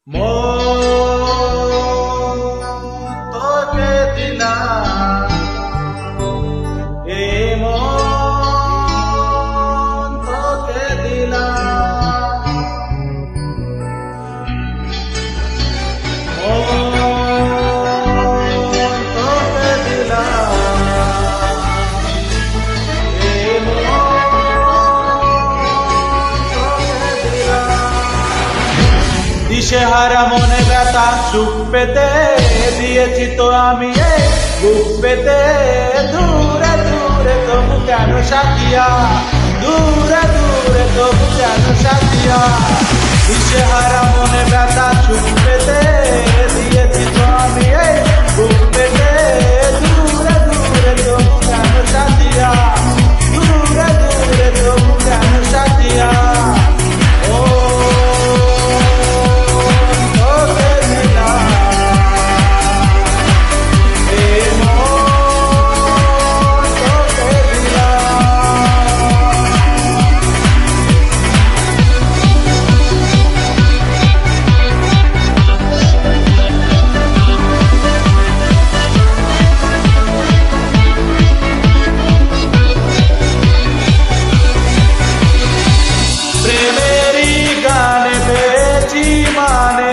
মন তোকে দিলাম, এ মন তোকে দিলাম, মন তোকে দিলাম, এ মন তোকে দিলাম। দিশেহারা মনে ব্যথা সুখ পেতে দিয়েছি তো আমি এই বুক পেতে, দূরে দূরে তবু কেন সাথিয়া, দূরে দূরে তবু কেন সাথিয়া। দিশেহারা মনে ব্যথা সুখ পেতে দিয়েছি তো আমি এই বুক পেতে, দূরে দূরে তবু কেন সাথিয়া, দূরে দূরে তবু কেন সাথিয়া। প্রেমেরই গানে পেয়েছি মানে